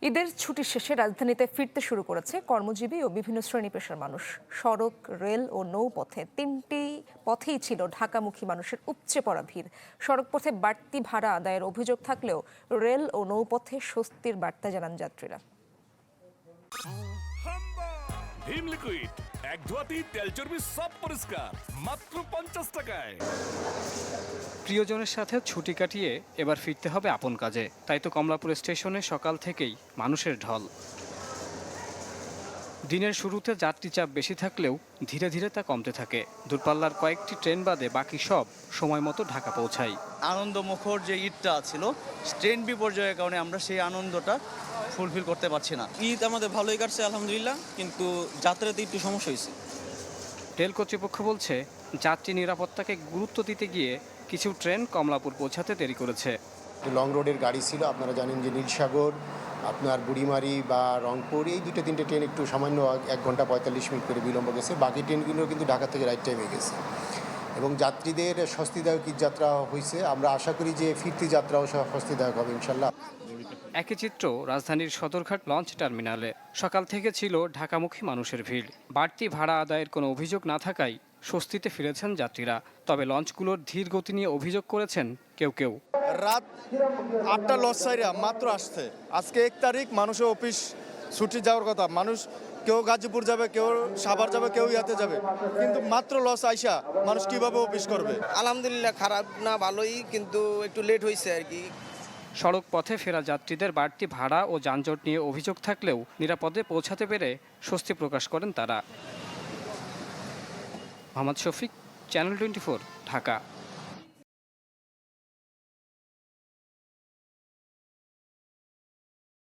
ঈদের ছুটি শেষে রাজধানীতে ফিরতে শুরু করেছে কর্মজীবী ও বিভিন্ন শ্রেণী পেশার মানুষ। সড়ক, রেল ও নৌপথে তিনটি পথেই ছিল ঢাকামুখী মানুষের উপচে পড়া ভিড়। সড়কপথে বাড়তি ভাড়া আদায়ের অভিযোগ থাকলেও রেল ও নৌপথে স্বস্তির বার্তা জানান যাত্রীরা। ভীম লিকুইড এক ধোয়াতেই তেল চর্বি সব পরিষ্কার মাত্র 50 টাকায়। প্রিয়জনের সাথে ছুটি কাটিয়ে এবার ফিরতে হবে আপন কাজে, তাই তো কমলাপুর স্টেশনে সকাল থেকেই মানুষের ঢল। দিনের শুরুতে যাত্রী চাপ বেশি থাকলেও ধীরে ধীরে তা কমতে থাকে। দূরপাল্লার কয়েকটি ট্রেন বাদে বাকি সব সময় মতো ঢাকা পৌঁছায়। আনন্দমুখর যে ঈদটা ছিল, ট্রেন বিপর্যয়ের কারণে আমরা সেই আনন্দটা ফুলফিল করতে পারছি না। ঈদ আমাদের ভালোই কাটছে আলহামদুলিল্লাহ, কিন্তু যাত্রাতে একটু সমস্যা হয়েছে। রেল কর্তৃপক্ষ বলছে, যাত্রী নিরাপত্তাকে গুরুত্ব দিতে গিয়ে কিছু ট্রেন কমলাপুর পৌঁছাতে দেরি করেছে। লং রোডের গাড়ি ছিল, আপনারা জানেন যে নীলসাগর, আপনার বুড়িমারি বা রংপুর, এই দুটো তিনটে ট্রেন একটু সামান্য 1 ঘন্টা 45 মিনিট করে বিলম্ব গেছে। বাকি ট্রেনগুলো কিন্তু ঢাকা থেকে রাইট টাইমে গেছে এবং যাত্রীদের স্বস্তিদায়ক ঈদ যাত্রা হয়েছে। আমরা আশা করি যে ফিরতি যাত্রাও স্বস্তিদায়ক হবে ইনশাল্লাহ। একই চিত্র রাজধানীর সদরঘাট লঞ্চ টার্মিনালে। সকাল থেকে ছিল ঢাকামুখী মানুষের ভিড়। বাড়তি ভাড়া আদায়ের কোনো অভিযোগ না থাকায় স্বস্তিতে ফিরেছেন যাত্রীরা। তবে লঞ্চগুলোর ধীর গতি নিয়ে অভিযোগ করেছেন কেউ কেউ। রাত 8টা লঞ্চ ছাইরা মাত্র আসছে। আজকে 1 তারিখ, মানুষের অফিস ছুটি যাওয়ার কথা। মানুষ কেউ গাজীপুর যাবে, কেউ সাভার যাবে, কেউ ইয়াতে যাবে, কিন্তু মাত্র লঞ্চ আইসা মানুষ কিভাবে অফিস করবে? আলহামদুলিল্লাহ, খারাপ না ভালোই, কিন্তু একটু লেট হয়েছে আর কি। সড়ক পথে ফেরা যাত্রীদের বাড়তি ভাড়া ও যানজট নিয়ে অভিযোগ থাকলেও নিরাপদে পৌঁছাতে পেরে স্বস্তি প্রকাশ করেন তারা। মোহাম্মদ শফিক, চ্যানেল 24, ঢাকা।